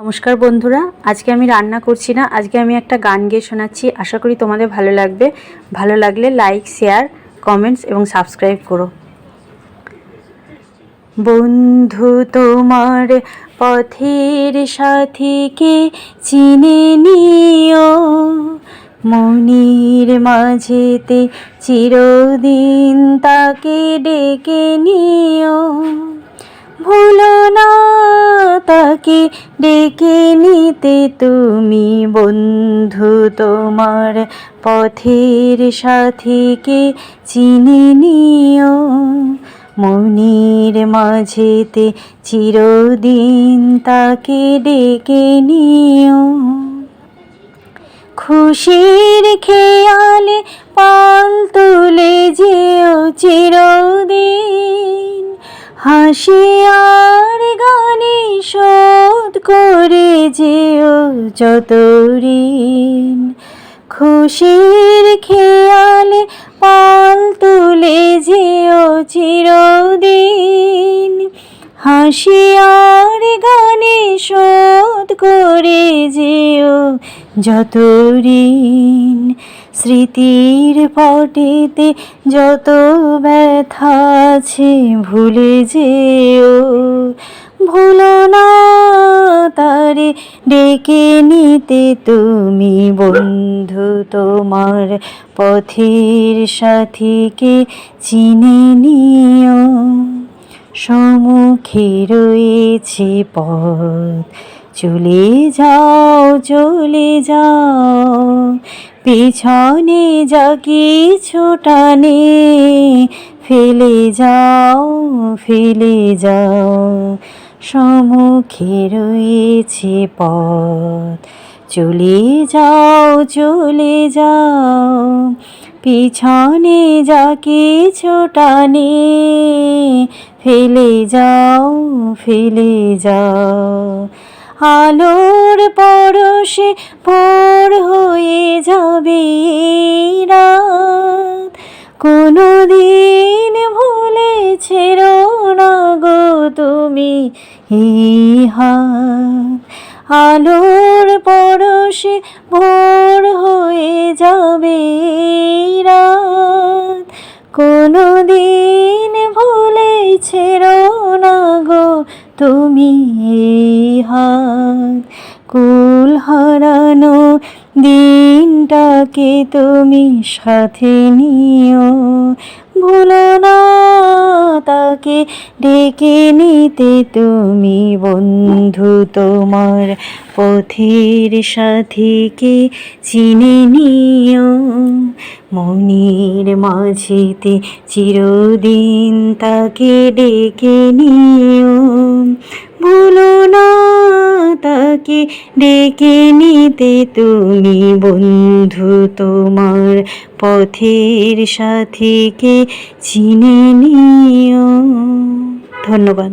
নমস্কার বন্ধুরা, আজকে আমি রান্না করছি না, আজকে আমি একটা গান গেয়ে শোনাচ্ছি। আশা করি তোমাদের ভালো লাগবে। ভালো লাগলে লাইক, শেয়ার, কমেন্টস এবং সাবস্ক্রাইব করো। বন্ধু তোমার পথের সাথীকে চিনে নিও, মনির মাঝেতে চিরদিন তাকে ডেকে নিও। ভুলো না তাকে ডেকে নিতে তুমি, বন্ধু তোমার পথের সাথীকে চিনে নিও, মনির মাঝেতে চিরদিন তাকে ডেকে নিও। খুশির খেয়ালে পাল তুলে যেও চিরদিন, হাসি আর গানে শোধ করে যেও যত ঋণ। খুশির খেয়ালে পাল তুলে যেও চিরদিন, হাসি আর গানে শোধ করে যেও যত ঋণ। স্মৃতির পটেতে যত ব্যথা আছে ভুলে যেও, ভুলো না তারে ডেকে নিতে তুমি, বন্ধু তোমার পথের সাথীকে চিনে নিও। সম্মুখে রয়েছে পথ, চলে যাও চলে যাও, পিছনে যা কিছু টানে ফেলে যাও ফেলে যাও। সম্মুখে রয়েছে পথ, চলে যাও চলে যাও, পিছনে যা কিছু টানে ফেলে যাও ফেলে যাও। আলোর পরশে ভোর হয়ে যাবে রাত, কোনো দিন ভুলে ছেড়ো না গো তুমি এই হাত। আলোর পরশে ভোর হয়ে যাবে রাত, কোনো দিন ভুলে ছেড়ো না গো তুমি এই হাত। কুল হারানো দিনটাকে তুমি সাথে নিও, ভুলো না তাকে ডেকে নিতে তুমি, বন্ধু তোমার পথের সাথীকে চিনে নিও, মনির মাঝেতে চিরদিন তাকে ডেকে নিও। ভুলো না তাকে ডেকে নিতে তুমি, বন্ধু তোমার পথের সাথীকে চিনে নিও। ধন্যবাদ।